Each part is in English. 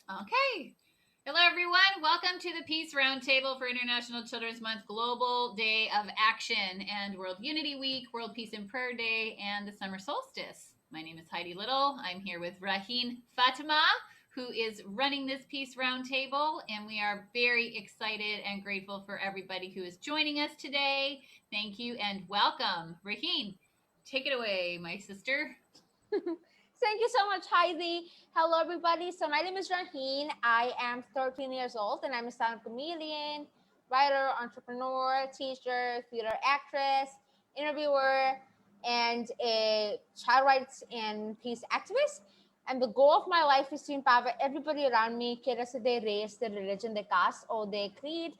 Okay. Hello, everyone. Welcome to the Peace Roundtable for International Children's Month, Global Day of Action, and World Unity Week, World Peace and Prayer Day, and the Summer Solstice. My name is Heidi Little. I'm here with Raheen Fatima, who is running this Peace Roundtable, and we are very excited and grateful for everybody who is joining us today. Thank you and welcome. Raheen, take it away, my sister. Thank you so much, Heidi. Hello, everybody. So my name is Raheen. I am 13 years old, and I'm a stand-up comedian, writer, entrepreneur, teacher, theater actress, interviewer, and a child rights and peace activist. And the goal of my life is to empower everybody around me, regardless of their race, their religion, their caste, or their creed.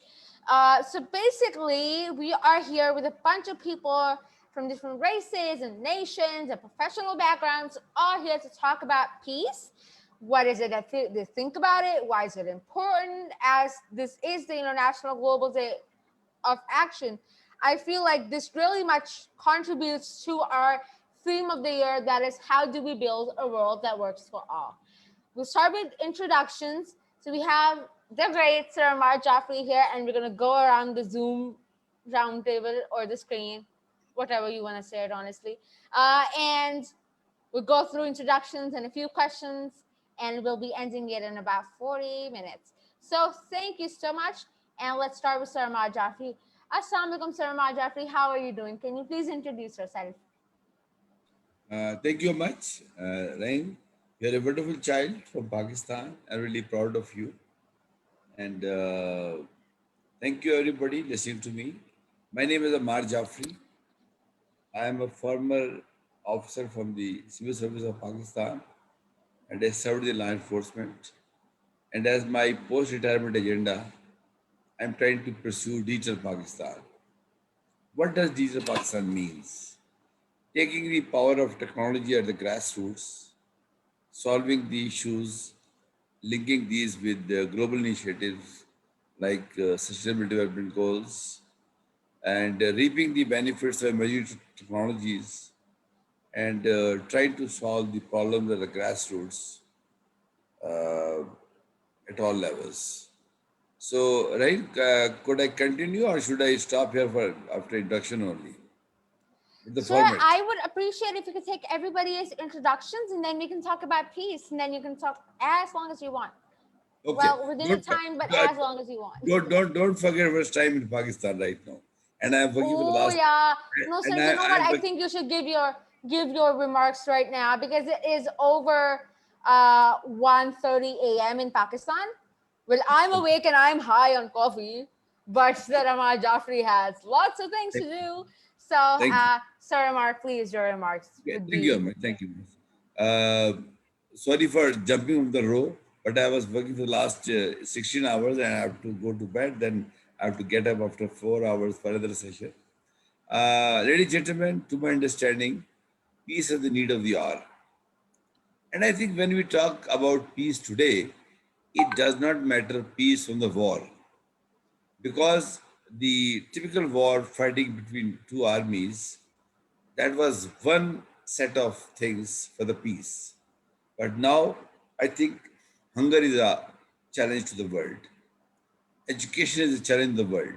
So basically, we are here with a bunch of people from different races and nations and professional backgrounds, all here to talk about peace. What is it that they think about it? Why is it important? As this is the International Global Day of Action, I feel like this really much contributes to our theme of the year, that is, how do we build a world that works for all? We'll start with introductions. So we have the great Sir Amar Jafri here, and we're going to go around the Zoom roundtable or the screen, whatever you want to say it, honestly. And we'll go through introductions and a few questions, and we'll be ending it in about 40 minutes. So thank you so much. And let's start with Sir Amar Jafri. Assalamu alaikum, Sir Amar Jafri. How are you doing? Can you please introduce yourself? Thank you much, Rain. You're a wonderful child from Pakistan. I'm really proud of you. And thank you, everybody, listening to me. My name is Amar Jafri. I am a former officer from the Civil Service of Pakistan, and I served in law enforcement. And as my post-retirement agenda, I'm trying to pursue digital Pakistan. What does digital Pakistan means? Taking the power of technology at the grassroots, solving the issues, linking these with the global initiatives like Sustainable Development Goals, and reaping the benefits of emerging technologies, and trying to solve the problems at the grassroots uh, at all levels. So, right, could I continue or should I stop here for after introduction only? With the Sir, format. I would appreciate if you could take everybody's introductions, and then we can talk about peace, and then you can talk as long as you want. Okay. Well, within the time, but as long as you want. Don't forget first time in Pakistan right now. And I am working for the Oh last yeah. No, sir, and you know what? I'm I working. think you should give your remarks right now, because it is over 1:30 a.m. in Pakistan. Well, I'm awake and I'm high on coffee, but Sir Amar Jafri has lots of things to Thank do. So, you. Sir Amar, please, your remarks Okay, would thank you, be. Amit. Thank you. Uh, Sorry for jumping on the row, but I was working for the last 16 hours and I have to go to bed. Then I have to get up after 4 hours for another session. Ladies and gentlemen, to my understanding, peace is the need of the hour. And I think when we talk about peace today, it does not matter peace from the war, because the typical war fighting between two armies, that was one set of things for the peace. But now I think hunger is a challenge to the world. Education is a challenge to the world.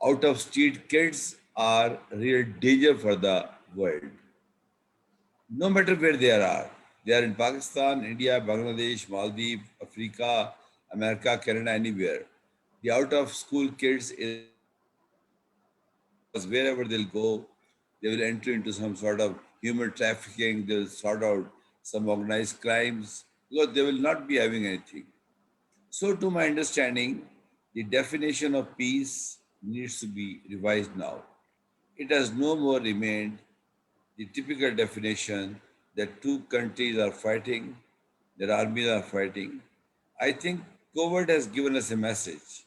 Out of street kids are a real danger for the world. No matter where they are. They are in Pakistan, India, Bangladesh, Maldives, Africa, America, Canada, anywhere. The out of school kids is a real danger for the world, because wherever they'll go, they will enter into some sort of human trafficking, they'll sort out some organized crimes, because they will not be having anything. So, to my understanding, the definition of peace needs to be revised now. It has no more remained the typical definition that two countries are fighting, their armies are fighting. I think COVID has given us a message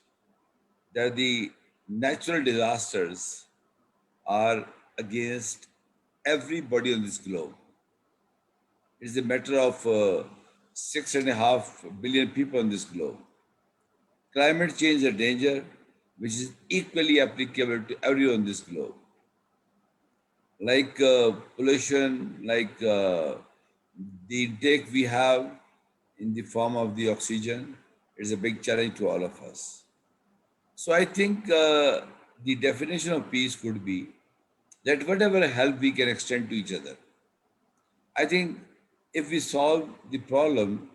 that the natural disasters are against everybody on this globe. It's a matter of 6.5 billion people on this globe. Climate change is a danger which is equally applicable to everyone on this globe. Like pollution, like the intake we have in the form of the oxygen. It's a big challenge to all of us. So I think the definition of peace could be that whatever help we can extend to each other. I think if we solve the problem,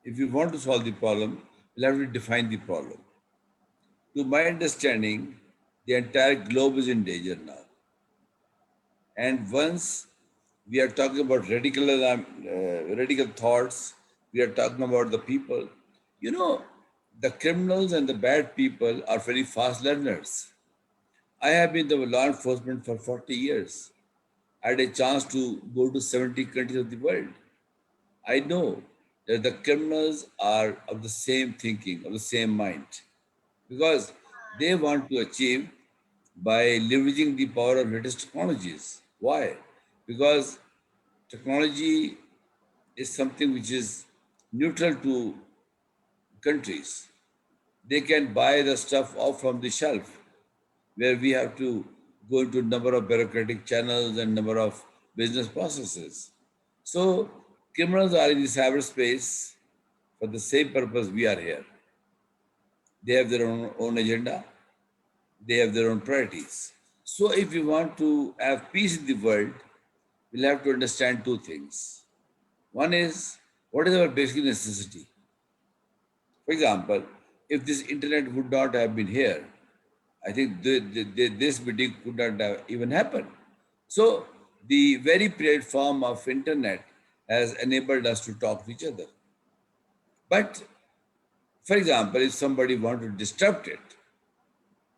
if we want to solve the problem, we'll have to define the problem. To my understanding, the entire globe is in danger now. And once we are talking about radical thoughts, we are talking about the people. You know, the criminals and the bad people are very fast learners. I have been the law enforcement for 40 years. I had a chance to go to 70 countries of the world. I know that the criminals are of the same thinking, of the same mind, because they want to achieve by leveraging the power of latest technologies. Why? Because technology is something which is neutral to countries. They can buy the stuff off from the shelf, where we have to go into a number of bureaucratic channels and number of business processes. So criminals are in the cyberspace for the same purpose we are here. They have their own agenda, they have their own priorities. So if we want to have peace in the world, we'll have to understand two things. One is, what is our basic necessity? For example, if this internet would not have been here, I think this meeting could not have even happened. So the very platform of internet has enabled us to talk to each other. But for example, if somebody wants to disrupt it,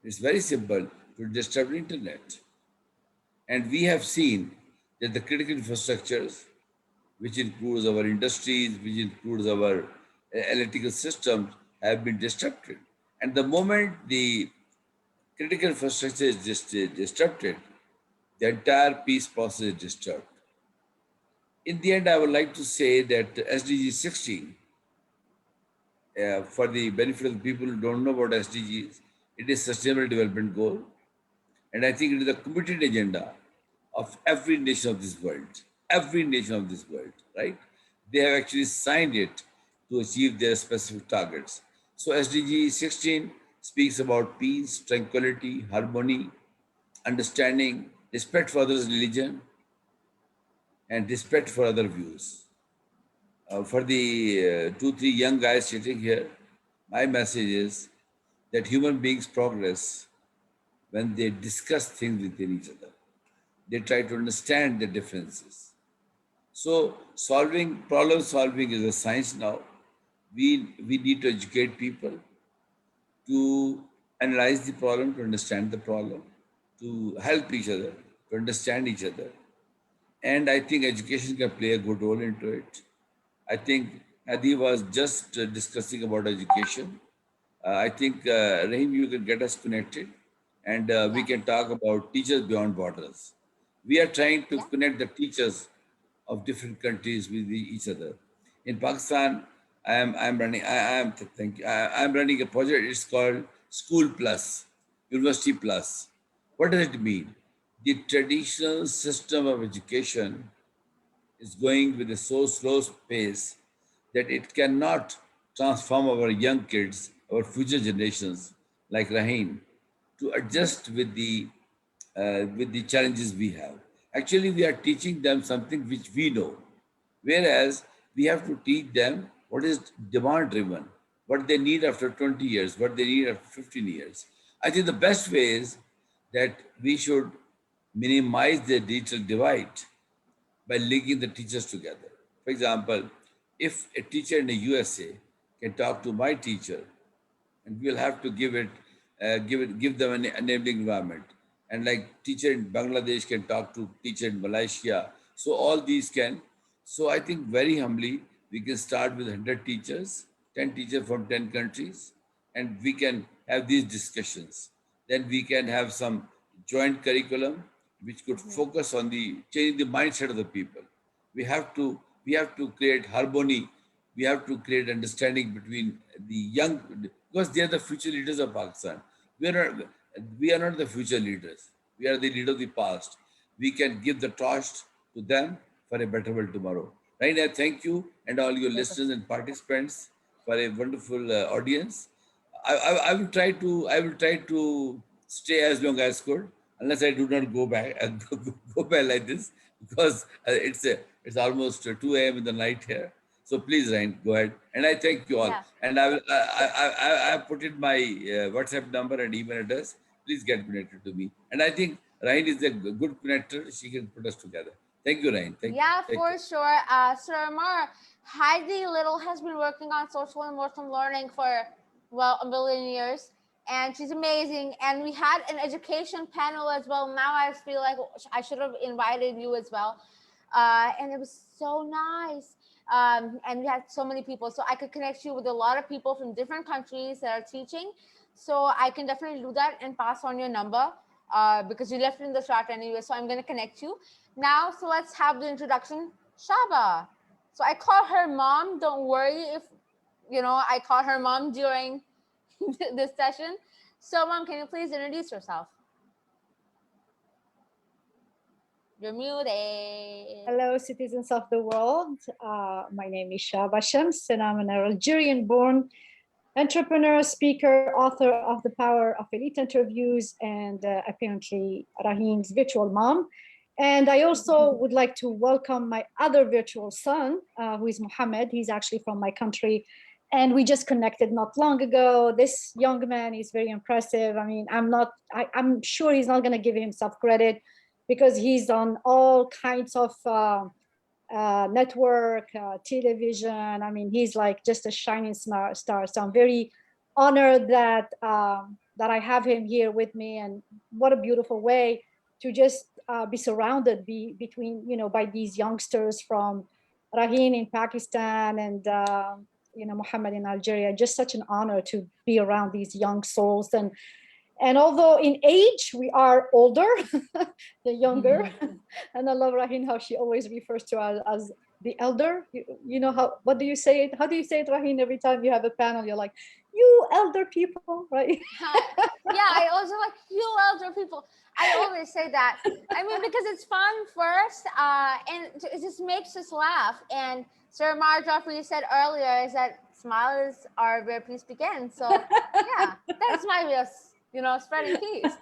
it's very simple to disrupt the internet. And we have seen that the critical infrastructures, which includes our industries, which includes our electrical systems, have been disrupted. And the moment the critical infrastructure is disrupted, the entire peace process is disturbed. In the end, I would like to say that SDG 16, for the benefit of the people who don't know about SDGs, it is Sustainable Development Goal. And I think it is a committed agenda of every nation of this world, right? They have actually signed it to achieve their specific targets. So SDG 16 speaks about peace, tranquility, harmony, understanding, respect for others' religion, and respect for other views. For the 2, 3 young guys sitting here, my message is that human beings progress when they discuss things within each other. They try to understand the differences. So problem solving is a science now. We need to educate people to analyze the problem, to understand the problem, to help each other, to understand each other. And I think education can play a good role into it. I think Adi was just discussing about education. I think, Rahim, you can get us connected and we Yeah. can talk about teachers beyond borders. We are trying to Yeah. connect the teachers of different countries with each other. In Pakistan, I am running a project. It's called School Plus, University Plus. What does it mean? The traditional system of education is going with a so slow pace that it cannot transform our young kids, our future generations, like Raheen, to adjust with the challenges we have. Actually, we are teaching them something which we know, whereas we have to teach them what is demand driven, what they need after 20 years, what they need after 15 years. I think the best way is that we should minimize the digital divide by linking the teachers together. For example, if a teacher in the USA can talk to my teacher, and we'll have to give them an enabling environment, and like teacher in Bangladesh can talk to teacher in Malaysia, so all these can. So I think very humbly we can start with 100 teachers, 10 teachers from 10 countries, and we can have these discussions. Then we can have some joint curriculum which could Mhm. focus on the changing the mindset of the people. We have to create harmony. We have to create understanding between the young, because they are the future leaders of Pakistan. We are not the future leaders. We are the leader of the past. We can give the torch to them for a better world tomorrow. Right now, thank you and all your listeners and participants for a wonderful audience. I will try to stay as long as could, unless I do not go back go back like this, because it's almost 2 a.m. in the night here. So please, Ryan, go ahead. And I thank you all. Yeah. And I put in my WhatsApp number and email address. Please get connected to me. And I think Ryan is a good connector. She can put us together. Thank you, Ryan. Thank you. Yeah, Take for care. sure. Sir Amar, Heidi Little has been working on social and emotional learning for, well, a million years. And she's amazing. And we had an education panel as well. Now I feel like I should have invited you as well. And it was so nice. And we had so many people. So I could connect you with a lot of people from different countries that are teaching. So I can definitely do that and pass on your number because you left it in the chat anyway. So I'm going to connect you. Now, so let's have the introduction. Shaba. So I call her mom. Don't worry if, I call her mom during this session. So, mom, can you please introduce yourself? You're muted. Hello, citizens of the world. My name is Shaba Shams, and I'm an Algerian-born entrepreneur, speaker, author of The Power of Elite Interviews, and apparently Raheen's virtual mom. And I also would like to welcome my other virtual son, who is Mohammed. He's actually from my country. And we just connected not long ago. This young man is very impressive. I mean, I'm sure he's not going to give himself credit because he's on all kinds of network, television. I mean, he's like just a shining star. So I'm very honored that that I have him here with me. And what a beautiful way to just be surrounded by these youngsters from Raheen in Pakistan and Muhammad in Algeria. Just such an honor to be around these young souls. And although in age we are older, the younger, and I love Raheen how she always refers to us as the elder. You know what do you say it? How do you say it, Raheen? Every time you have a panel, you're like, you elder people, right? Yeah, I also like you elder people. I always say that. I mean, because it's fun first, and it just makes us laugh. And Sir Amar Jafri said earlier is that smiles are where peace begins. So yeah, that's my way of spreading peace.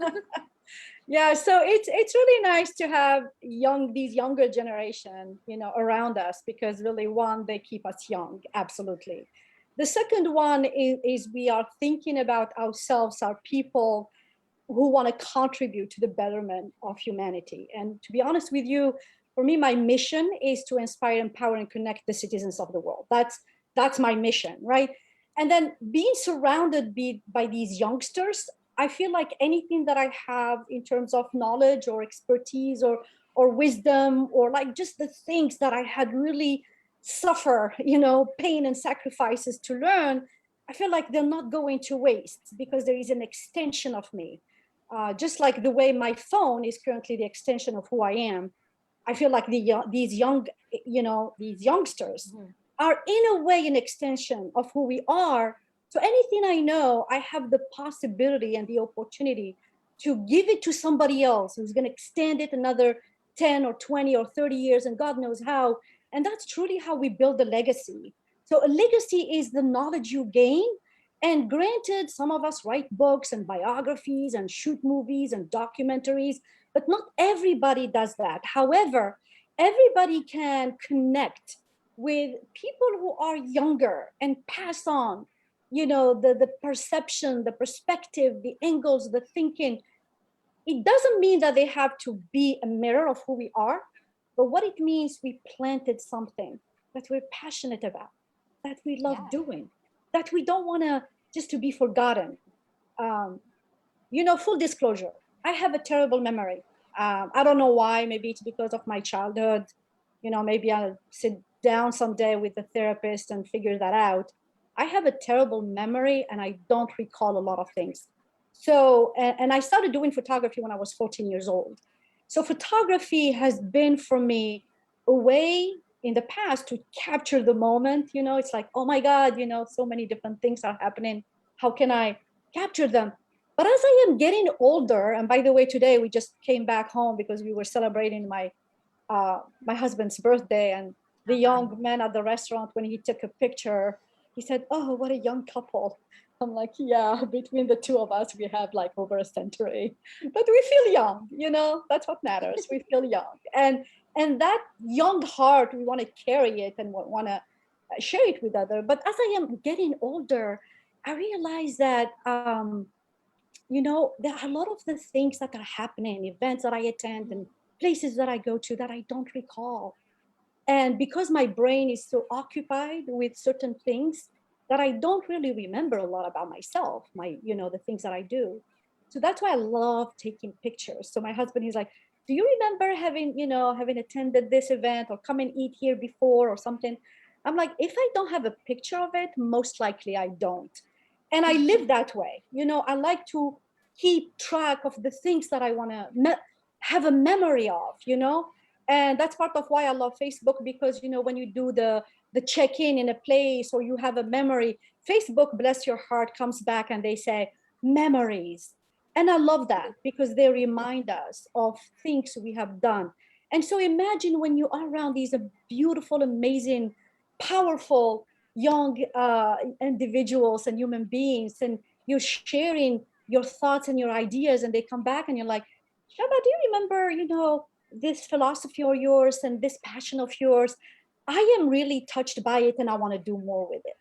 Yeah, so it's really nice to have these younger generation, around us, because really, one, they keep us young, absolutely. The second one is we are thinking about ourselves, our people who want to contribute to the betterment of humanity. And to be honest with you, for me, my mission is to inspire, empower, and connect the citizens of the world. That's my mission, right? And then being surrounded by these youngsters, I feel like anything that I have in terms of knowledge or expertise or wisdom, or like just the things that I had really suffer, pain and sacrifices to learn, I feel like they're not going to waste because there is an extension of me. Just like the way my phone is currently the extension of who I am, I feel like these youngsters are in a way an extension of who we are. So anything I know, I have the possibility and the opportunity to give it to somebody else who's going to extend it another 10 or 20 or 30 years, and God knows how. And that's truly how we build a legacy. So a legacy is the knowledge you gain. And granted, some of us write books and biographies and shoot movies and documentaries, but not everybody does that. However, everybody can connect with people who are younger and pass on, the perception, the perspective, the angles, the thinking. It doesn't mean that they have to be a mirror of who we are, but what it means, we planted something that we're passionate about, that we love doing, that we don't want just to be forgotten. Full disclosure, I have a terrible memory. I don't know why. Maybe it's because of my childhood. Maybe I'll sit down someday with a therapist and figure that out. I have a terrible memory and I don't recall a lot of things. So, and I started doing photography when I was 14 years old. So photography has been for me a way in the past to capture the moment. It's like, oh my God, so many different things are happening. How can I capture them? But as I am getting older, and by the way, today we just came back home because we were celebrating my husband's birthday, and the young man at the restaurant, when he took a picture, he said, "Oh, what a young couple." I'm like, yeah, between the two of us, we have like over a century, but we feel young, that's what matters. We feel young. And that young heart, we want to carry it and want to share it with others. But as I am getting older, I realize that, there are a lot of the things that are happening, events that I attend and places that I go to that I don't recall. And because my brain is so occupied with certain things that I don't really remember a lot about myself, the things that I do. So that's why I love taking pictures. So my husband, he's like, "Do you remember having attended this event or come and eat here before or something?" I'm like, if I don't have a picture of it, most likely I don't. And I live that way. I like to keep track of the things that I want to have a memory of, and that's part of why I love Facebook, because when you do the check-in in a place or you have a memory, Facebook, bless your heart, comes back and they say memories. And I love that because they remind us of things we have done. And so imagine when you are around these beautiful, amazing, powerful young individuals and human beings, and you're sharing your thoughts and your ideas, and they come back and you're like, "Shaba, do you remember, this philosophy of yours and this passion of yours? I am really touched by it and I want to do more with it.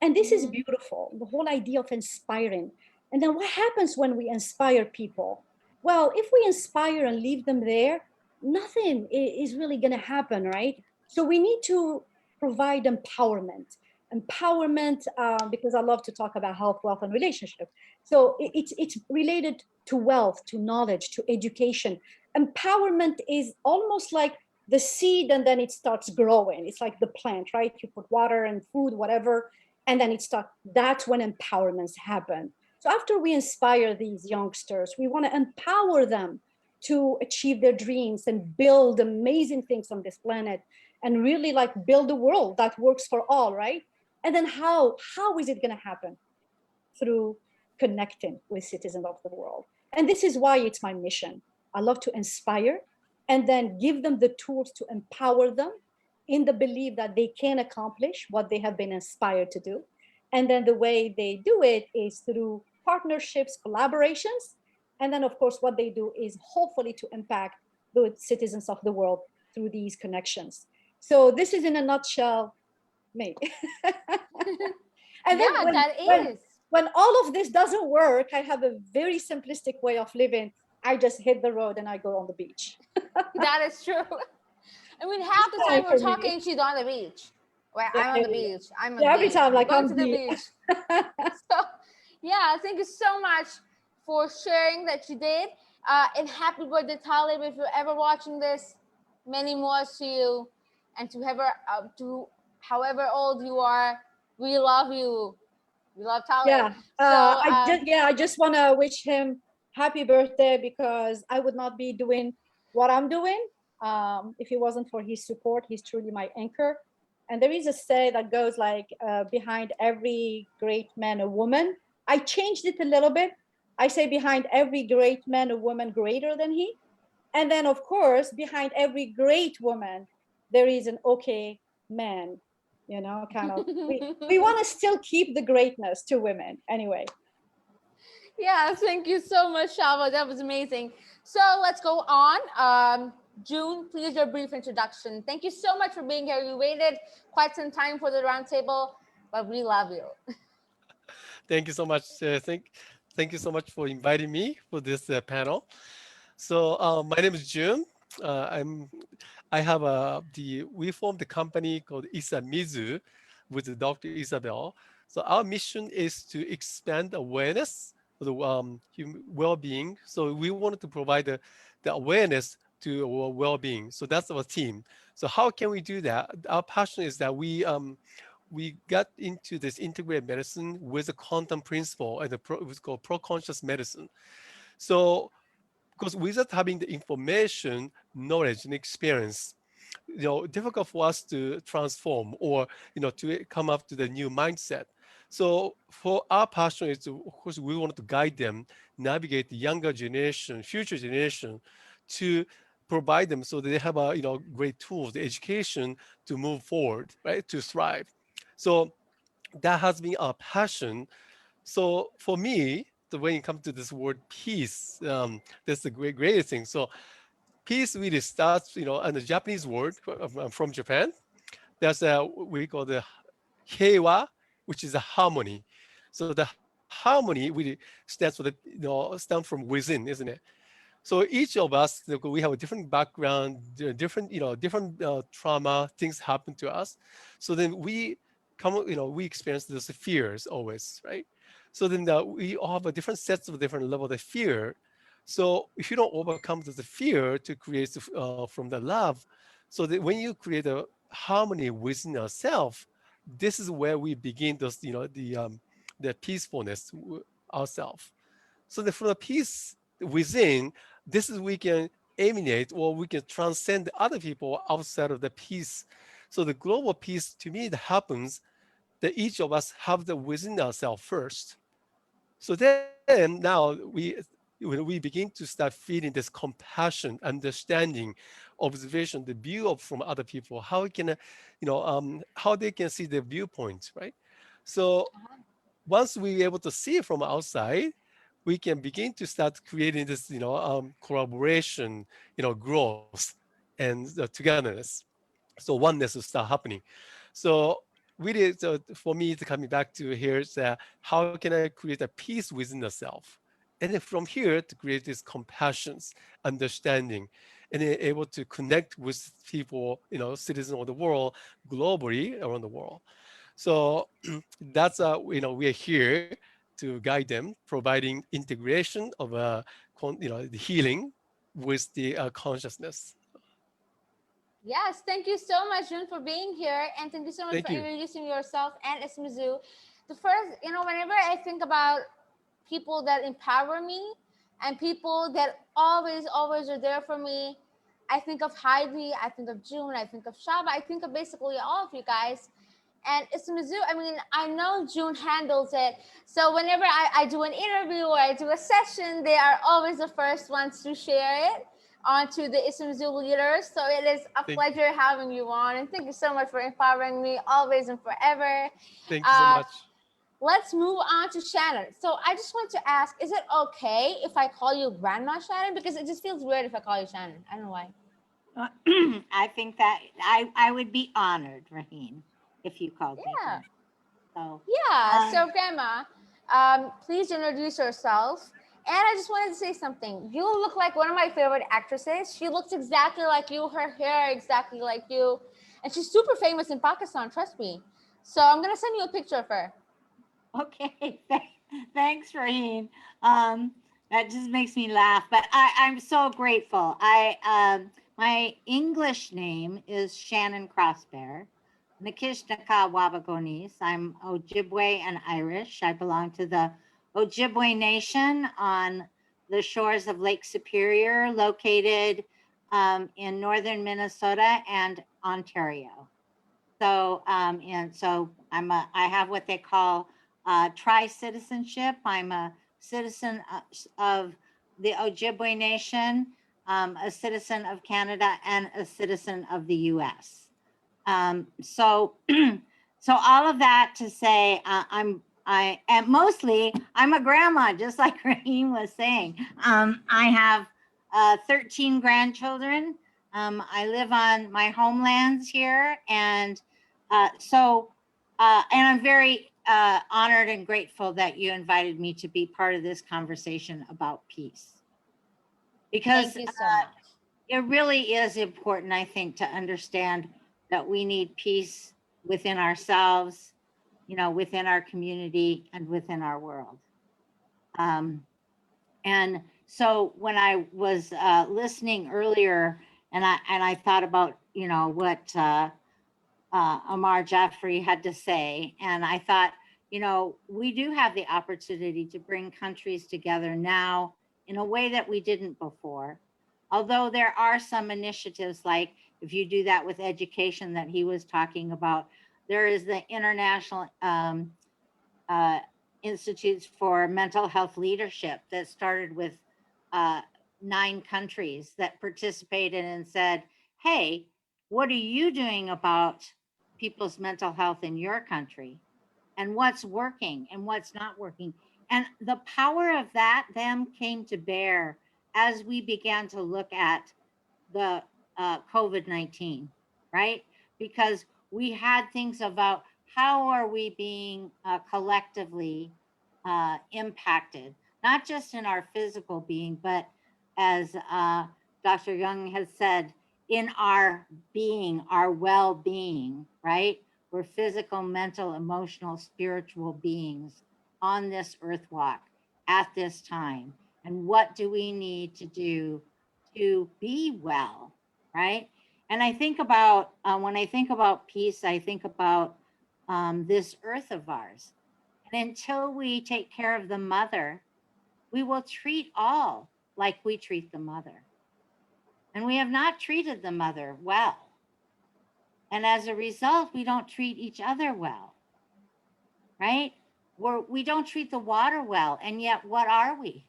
And this is beautiful, the whole idea of inspiring. And then what happens when we inspire people? Well, if we inspire and leave them there, nothing is really going to happen, right? So we need to provide empowerment. Empowerment, because I love to talk about health, wealth, and relationship. So it's related to wealth, to knowledge, to education. Empowerment is almost like the seed and then it starts growing. It's like the plant, right? You put water and food, whatever, and then it starts. That's when empowerments happen. So after we inspire these youngsters, we want to empower them to achieve their dreams and build amazing things on this planet and really like build a world that works for all, right? And then how is it going to happen? Through connecting with citizens of the world. And this is why it's my mission. I love to inspire and then give them the tools to empower them in the belief that they can accomplish what they have been inspired to do. And then the way they do it is through partnerships, collaborations. And then, of course, what they do is hopefully to impact the citizens of the world through these connections. So this is in a nutshell me. And then when all of this doesn't work, I have a very simplistic way of living. I just hit the road and I go on the beach. That is true. I mean, half the time we're talking, she's on the beach. Well, I'm on the beach. I'm on the beach. Every time, like, I'm to the beach. So, yeah, thank you so much for sharing that you did. And happy birthday, Talib. If you're ever watching this, many more to you. And to however old you are, we love you. We love Talib. Yeah. I just want to wish him happy birthday because I would not be doing what I'm doing if it wasn't for his support. He's truly my anchor. And there is a say that goes like, behind every great man, a woman. I changed it a little bit. I say behind every great man, a woman greater than he. And then, of course, behind every great woman, there is an okay man, kind of. We want to still keep the greatness to women anyway. Yeah, thank you so much, Shava. That was amazing. So let's go on. June, please, your brief introduction. Thank you so much for being here. You waited quite some time for the roundtable, but we love you. Thank you so much. Thank you so much for inviting me for this panel. So my name is Jun. We formed a company called Isamizu with Dr. Isabel. So our mission is to expand awareness for the well-being. So we wanted to provide the awareness to our well-being. So that's our team. So how can we do that? Our passion is that we got into this integrated medicine with a quantum principle and it's called pro-conscious medicine. So because without having the information, knowledge, and experience, difficult for us to transform or, to come up to the new mindset. So for our passion is, of course, we want to guide them, navigate the younger generation, future generation to provide them so they have a great tools, the education to move forward, right, to thrive. So that has been our passion. So for me, when it comes to this word peace, that's the greatest thing. So peace really starts, and the Japanese word from Japan. There's a we call the heiwa, which is a harmony. So the harmony really stands for stand from within, isn't it? So each of us, we have a different background, different, different trauma, things happen to us. So then we experience those fears always, right? So then we all have a different sets of different level of fear. So if you don't overcome the fear to create from the love, so that when you create a harmony within yourself, this is where we begin those, the peacefulness ourselves. So from the peace within, this is we can emanate or we can transcend other people outside of the peace. So the global peace to me that happens that each of us have the within ourselves first. So then now when we begin to start feeling this compassion, understanding, observation, the view of from other people, how we can, how they can see the viewpoints, right? So once we're able to see it from outside, we can begin to start creating this, collaboration, growth and togetherness. So oneness will start happening. So really, so for me, it's coming back to here is how can I create a peace within the self? And then from here to create this compassions, understanding, and then able to connect with people, citizens of the world, globally around the world. So that's we are here to guide them, providing integration of the healing with the consciousness. Yes, thank you so much, Jun, for being here, and thank you so much Thank for you. introducing yourself and Ismizu. The first, whenever I think about people that empower me and people that always are there for me, I think of Heidi, I think of June, I think of Shaba, I think of basically all of you guys. And Ismizu, I mean, I know June handles it. So whenever I do an interview or I do a session, they are always the first ones to share it onto the Ismizu leaders. So it is a Thank, pleasure having you on. And thank you so much for empowering me always and forever. thank you so Uh, much. let's move on to Shannon. So I just want to ask, is it okay if I call you Grandma Shannon? Because it just feels weird if I call you Shannon. I don't know why. I think that I would be honored, Raheen, if you called me Yeah. Grandma. So, Yeah, um, so Grandma, please introduce yourself. And I just wanted to say something. You look like one of my favorite actresses. She looks exactly like you, her hair exactly like you. And she's super famous in Pakistan, trust me. So I'm going to send you a picture of her. okay, thanks, Raheen. That just makes me laugh, but I'm so grateful. My English name is Shannon Crossbear. Nikishnaka Wabagonis. I'm Ojibwe and Irish. I belong to the Ojibwe Nation on the shores of Lake Superior, located in northern Minnesota and Ontario. So, and so I have what they call tri-citizenship. I'm a citizen of the Ojibwe Nation, a citizen of Canada, and a citizen of the U.S. So, so all of that to say, I am mostly I'm a grandma, just like Raheen was saying. I have 13 grandchildren. I live on my homelands here, and and I'm very honored and grateful that you invited me to be part of this conversation about peace, because Thank you so much. it really is important, I think, to understand that we need peace within ourselves, within our community and within our world. Um, and so when I was listening earlier, and I thought about what Amar Jafri had to say, and I thought, we do have the opportunity to bring countries together now in a way that we didn't before. Although there are some initiatives, like if you do that with education that he was talking about, there is the International uh, Institutes for Mental Health Leadership that started with 9 countries that participated and said, hey, what are you doing about people's mental health in your country? And what's working and what's not working? And the power of that then came to bear as we began to look at the COVID-19, right? Because we had things about how are we being collectively impacted, not just in our physical being, but as Dr. Young has said, in our being, our well-being, right? We're physical, mental, emotional, spiritual beings on this earth walk at this time. And what do we need to do to be well, right? And I think about, when I think about peace, I think about this earth of ours. And until we take care of the mother, we will treat all like we treat the mother. And we have not treated the mother well. And as a result, we don't treat each other well, right? We don't treat the water well. And yet, what are we?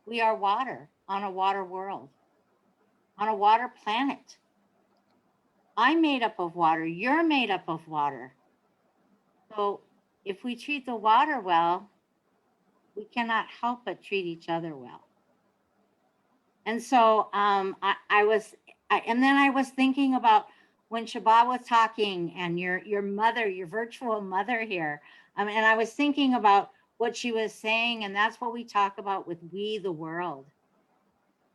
We are water on a water world, on a water planet. I'm made up of water. You're made up of water. So if we treat the water well, we cannot help but treat each other well. And so and then I was thinking about when Shabbat was talking and your mother, your virtual mother here. And I was thinking about what she was saying, and that's what we talk about with we the world.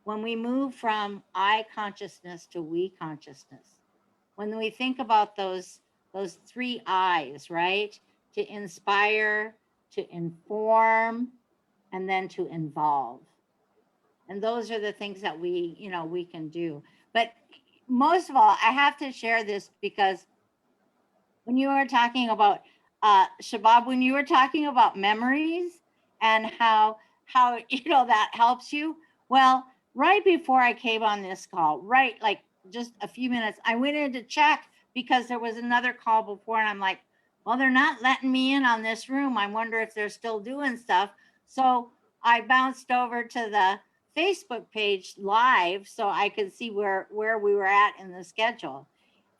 When we move from I consciousness to we consciousness, when we think about those 3 I's, right? To inspire, to inform, and then to involve. And those are the things that we can do. But most of all, I have to share this because when you were talking about Shabab, when you were talking about memories and how that helps you, well, right before I came on this call, right, like just a few minutes, I went in to check because there was another call before, and I'm like, well, they're not letting me in on this room. I wonder if they're still doing stuff. So I bounced over to the Facebook page live so I could see where we were at in the schedule.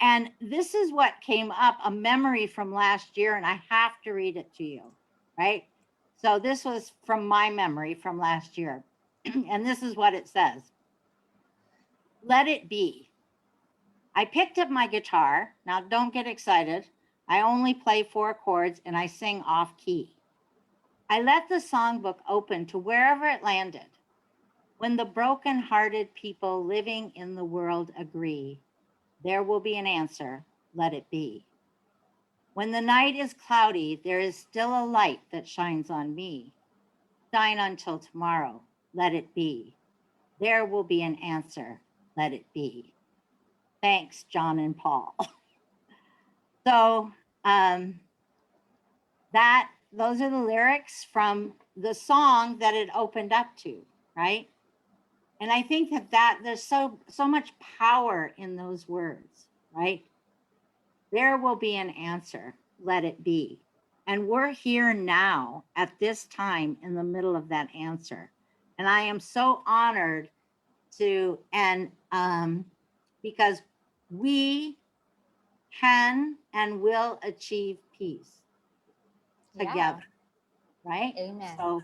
And this is what came up, a memory from last year, and I have to read it to you, right? So this was from my memory from last year. And this is what it says. Let it be. I picked up my guitar. Now don't get excited. I only play 4 chords and I sing off key. I let the songbook open to wherever it landed. When the broken-hearted people living in the world agree, there will be an answer, let it be. When the night is cloudy, there is still a light that shines on me. Shine until tomorrow, let it be. There will be an answer, let it be. Thanks, John and Paul. So those are the lyrics from the song that it opened up to, right? And I think that there's so much power in those words, right? There will be an answer, let it be. And we're here now at this time in the middle of that answer. And I am so honored to, and because we can and will achieve peace together, right? Amen. So,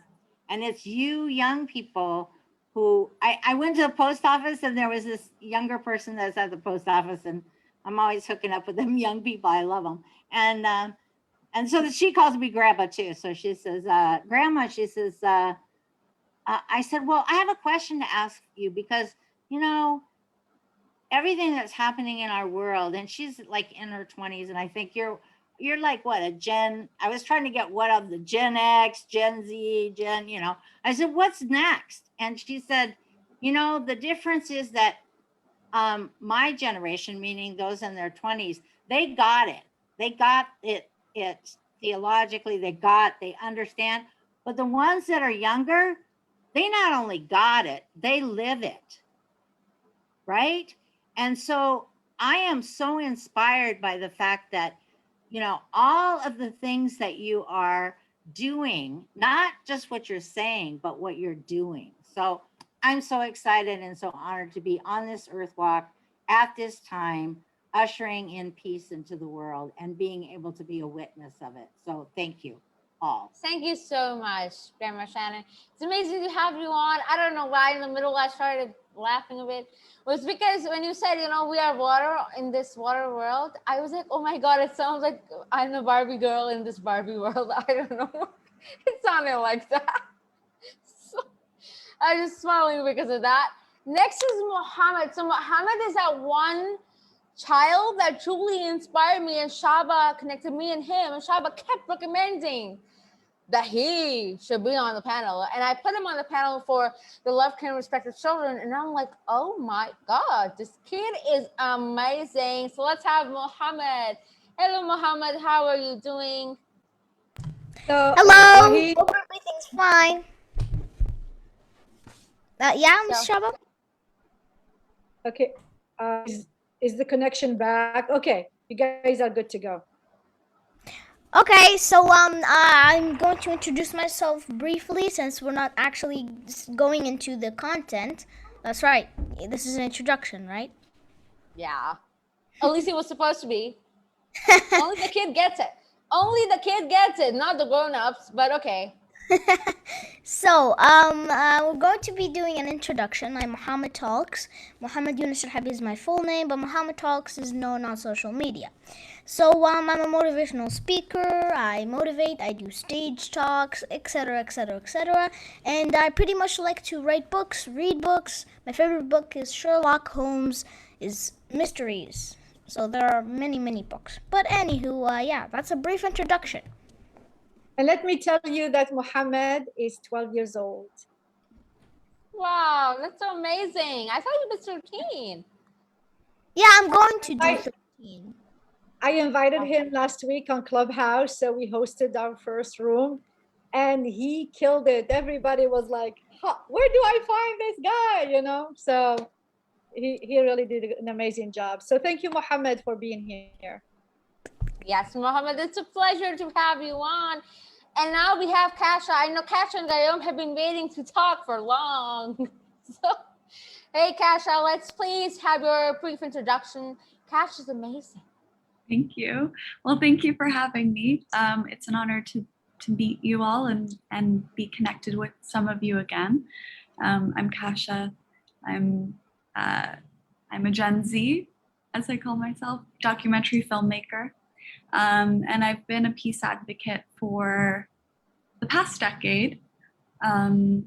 and it's you young people who, I went to the post office and there was this younger person that's at the post office, and I'm always hooking up with them young people. I love them. And so she calls me grandma too. So she says, grandma, she says, I said, well, I have a question to ask you because, everything that's happening in our world, and she's like in her 20s, and I think you're like what, I was trying to get what of the Gen X, Gen Z, I said, what's next? And she said, the difference is that my generation, meaning those in their 20s, they got it theologically, they understand. But the ones that are younger, they not only got it, they live it, right? And so I am so inspired by the fact that, all of the things that you are doing, not just what you're saying, but what you're doing. So I'm so excited and so honored to be on this Earth Walk at this time, ushering in peace into the world and being able to be a witness of it. So thank you all. Thank you so much, Grandma Shannon. It's amazing to have you on. I don't know why in the middle I started laughing a bit. It was because when you said, we are water in this water world, I was like, oh my God, it sounds like I'm a Barbie girl in this Barbie world. I don't know. It sounded like that. So I was smiling because of that. Next is Muhammad. So Muhammad is that one child that truly inspired me, and Shaba connected me and him, and Shaba kept recommending that he should be on the panel, and I put him on the panel for the Love, Care, and Respect of Children, and I'm like, oh my God, this kid is amazing. So let's have Muhammad. Hello, Muhammad, how are you doing? So, Hello. Raheen, Hope everything's fine. Yeah, Ms. Shaba. okay. Is the connection back? Okay, you guys are good to go. Okay, so I'm going to introduce myself briefly since we're not actually going into the content. That's right. This is an introduction, right? Yeah. At least it was supposed to be. Only the kid gets it. Only the kid gets it, not the grown-ups, but okay. So, we're going to be doing an introduction. I'm Muhammad Talks. Muhammad Yunus Rahabi is my full name, but Muhammad Talks is known on social media. So, I'm a motivational speaker. I motivate, I do stage talks, etc., etc., etc. And I pretty much like to write books, read books. My favorite book is Sherlock Holmes' Mysteries. So, there are many, many books. But anywho, yeah, that's a brief introduction. And let me tell you that Muhammad is 12 years old. Wow, that's so amazing. I thought you were 13. Yeah, I'm going to do 13. I invited him last week on Clubhouse, so we hosted our first room, and he killed it. Everybody was like, where do I find this guy? So he really did an amazing job. So thank you, Muhammad, for being here. Yes, Mohammed, it's a pleasure to have you on. And now we have Kasia. I know Kasia and Gayom have been waiting to talk for long. So, hey, Kasia, let's please have your brief introduction. Kasia's amazing. Thank you. Well, thank you for having me. It's an honor to meet you all and be connected with some of you again. I'm Kasia. I'm a Gen Z, as I call myself, documentary filmmaker. And I've been a peace advocate for the past decade. And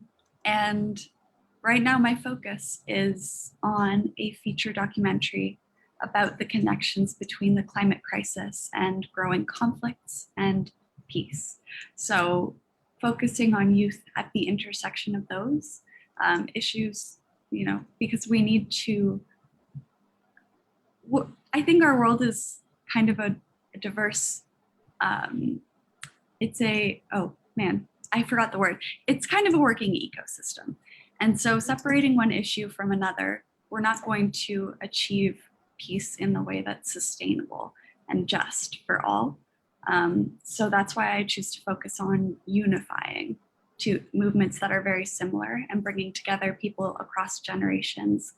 right now my focus is on a feature documentary about the connections between the climate crisis and growing conflicts and peace. So focusing on youth at the intersection of those issues, because we need to, I think our world is kind of a diverse, I forgot the word. It's kind of a working ecosystem. And so separating one issue from another, we're not going to achieve peace in the way that's sustainable and just for all. So that's why I choose to focus on unifying to movements that are very similar and bringing together people across generations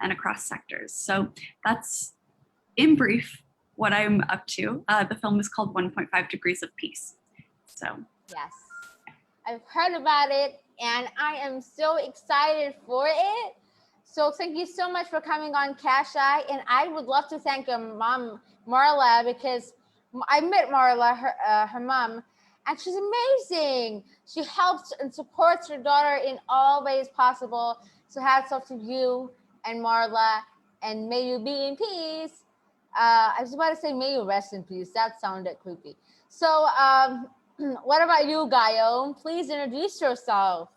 and across sectors. So that's, in brief, what I'm up to. The film is called 1.5 Degrees of Peace. So yes, I've heard about it and I am so excited for it. So thank you so much for coming on, Kasia. And I would love to thank your mom, Marla, because I met Marla, her mom, and she's amazing. She helps and supports her daughter in all ways possible. So hats off to you and Marla, and may you be in peace. I was about to say, may you rest in peace. That sounded creepy. So what about you, Gayom? Please introduce yourself.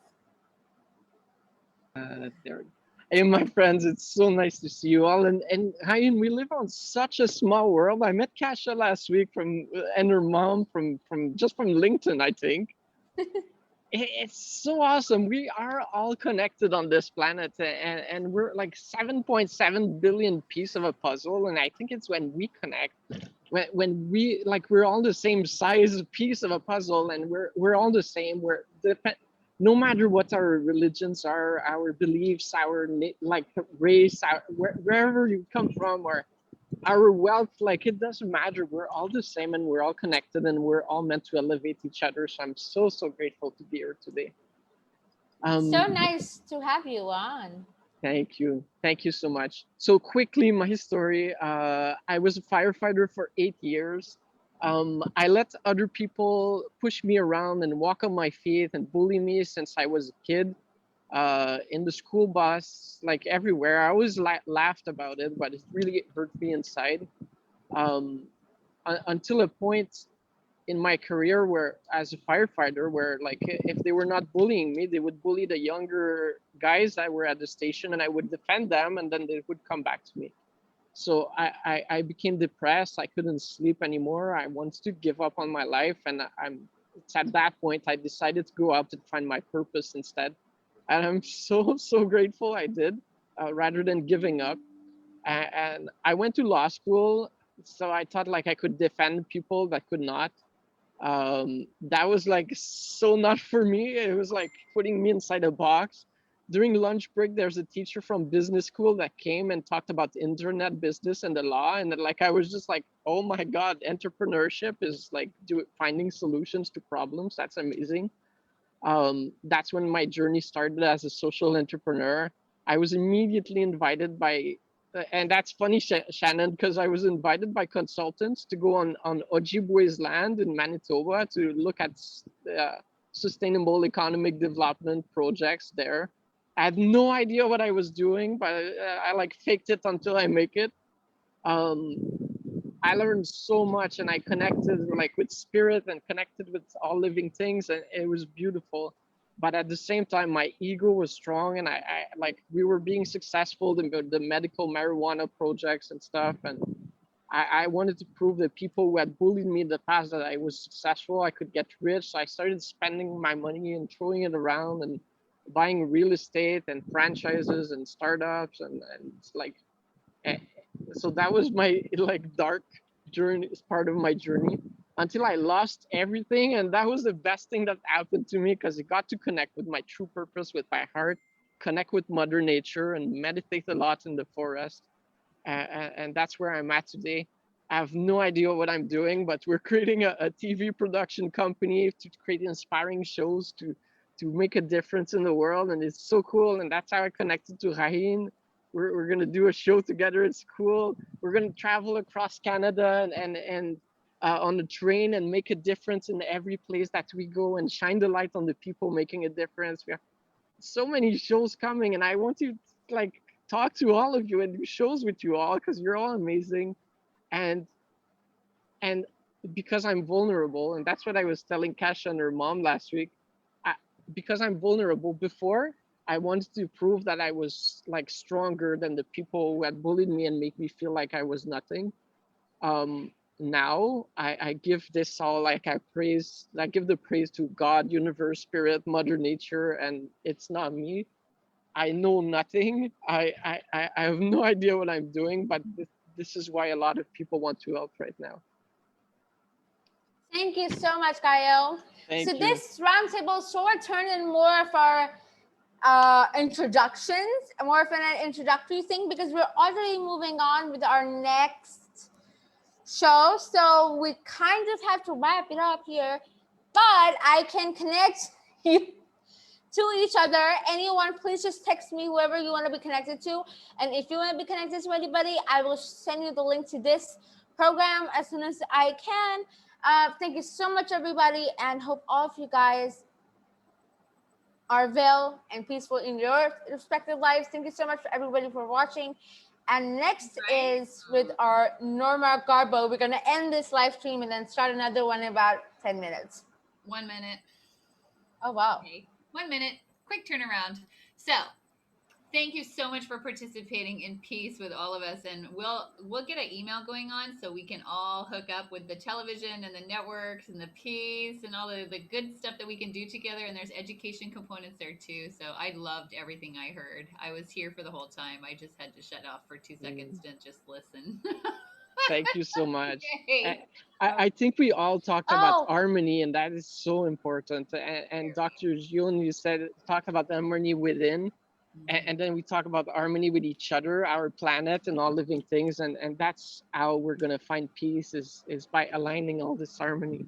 Hey, my friends, it's so nice to see you all. And Hyun, we live on such a small world. I met Kasia last week and her mom from LinkedIn, I think. It's so awesome. We are all connected on this planet, and we're like 7.7 billion piece of a puzzle. And I think it's when we connect, when we're all the same size piece of a puzzle, and we're all the same. no matter what our religions are, our beliefs, our like race, wherever you come from, or our wealth, like it doesn't matter. We're all the same and we're all connected and we're all meant to elevate each other. So I'm so grateful to be here today. So nice to have you on. Thank you. Thank you so much. So quickly, my story. I was a firefighter for 8 years. I let other people push me around and walk on my feet and bully me since I was a kid. In the school bus, like everywhere. I always laughed about it, but it really hurt me inside. Until a point in my career where, as a firefighter, where like if they were not bullying me, they would bully the younger guys that were at the station, and I would defend them, and then they would come back to me. So I became depressed. I couldn't sleep anymore. I wanted to give up on my life, and it's at that point I decided to go out and find my purpose instead. And I'm so grateful I did, rather than giving up. And I went to law school, so I thought like I could defend people that could not. That was like so not for me. It was like putting me inside a box. During lunch break, there's a teacher from business school that came and talked about internet business and the law, and then, like I was just like, oh my god, entrepreneurship is like finding solutions to problems. That's amazing. That's when my journey started as a social entrepreneur. I was immediately invited by, and that's funny, Shannon, because I was invited by consultants to go on Ojibwe's land in Manitoba to look at sustainable economic development projects there. I had no idea what I was doing, but I like faked it until I make it. I learned so much, and I connected like with spirit and connected with all living things, and it was beautiful. But at the same time, my ego was strong, and I like we were being successful in the medical marijuana projects and stuff, and I wanted to prove that people who had bullied me in the past that I was successful, I could get rich. So I started spending my money and throwing it around and buying real estate and franchises and startups, and like so that was my like dark journey, part of my journey, until I lost everything. And that was the best thing that happened to me, because it got to connect with my true purpose, with my heart, connect with Mother Nature, and meditate a lot in the forest. And that's where I'm at today. I have no idea what I'm doing, but we're creating a TV production company to create inspiring shows to make a difference in the world. And it's so cool. And that's how I connected to Raheen. We're going to do a show together. It's cool. We're going to travel across Canada and on a train and make a difference in every place that we go, and shine the light on the people making a difference. We have so many shows coming, and I want to like talk to all of you and do shows with you all, because you're all amazing. And because I'm vulnerable, and that's what I was telling Kasia and her mom last week, because I'm vulnerable, before I wanted to prove that I was like stronger than the people who had bullied me and make me feel like I was nothing. Now I give this all, like I give the praise to God, universe, spirit, Mother Nature, and it's not me. I know nothing. I have no idea what I'm doing, but this is why a lot of people want to help right now. Thank you so much, Kyle. Thank you. This roundtable sort of turned in more of our introductions, more of an introductory thing, because we're already moving on with our next show. So we kind of have to wrap it up here, but I can connect you to each other. Anyone, please just text me whoever you want to be connected to. And if you want to be connected to anybody, I will send you the link to this program as soon as I can. Thank you so much, everybody, and hope all of you guys are well and peaceful in your respective lives. Thank you so much for everybody for watching. And next is with our Norma Garbo. We're going to end this live stream and then start another one in about 10 minutes. 1 minute. Oh, wow. Okay. 1 minute. Quick turnaround. So thank you so much for participating in peace with all of us, and we'll get an email going on so we can all hook up with the television and the networks and the peace and all the good stuff that we can do together. And there's education components there too. So I loved everything I heard. I was here for the whole time. I just had to shut off for 2 seconds to just listen. Thank you so much. Yay. I think we all talked about Oh. harmony, and that is so important. And Dr. Hyun, you said talk about the harmony within, and then we talk about harmony with each other, our planet, and all living things, and that's how we're gonna find peace is by aligning all this harmony.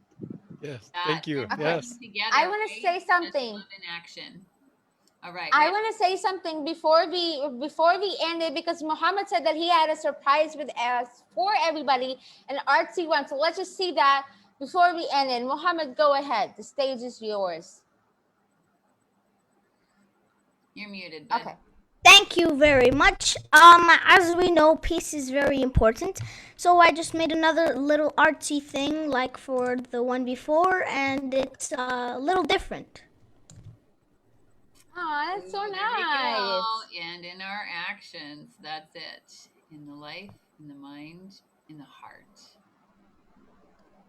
Yes, That thank you. and Okay. Yes. working together, I want to right? say That's something. love in action. All right. I Right. want to say something before we end it, because Muhammad said that he had a surprise with us for everybody, an artsy one. So let's just see that before we end it. Muhammad, go ahead. The stage is yours. You're muted, bud. Okay. Thank you very much. As we know, peace is very important. So I just made another little artsy thing like for the one before, and it's a little different. Oh, that's so Ooh, there we nice. go. And in our actions, that's it. In the life, in the mind, in the heart.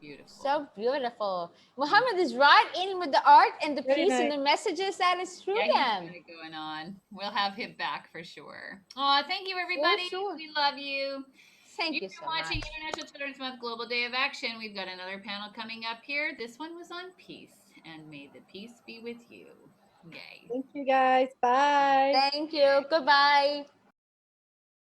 Beautiful. So beautiful. Muhammad is right in with the art and the Very peace and nice. the messages that is through Yeah, them. he's got it going on. We'll have him back for sure. Oh, thank you, everybody. sure. We love you. Thank You've you been so watching much. International Children's Month Global Day of Action. We've got another panel coming up here. This one was on peace, and may the peace be with you. Yay. Thank you guys. Bye. Thank you. Goodbye.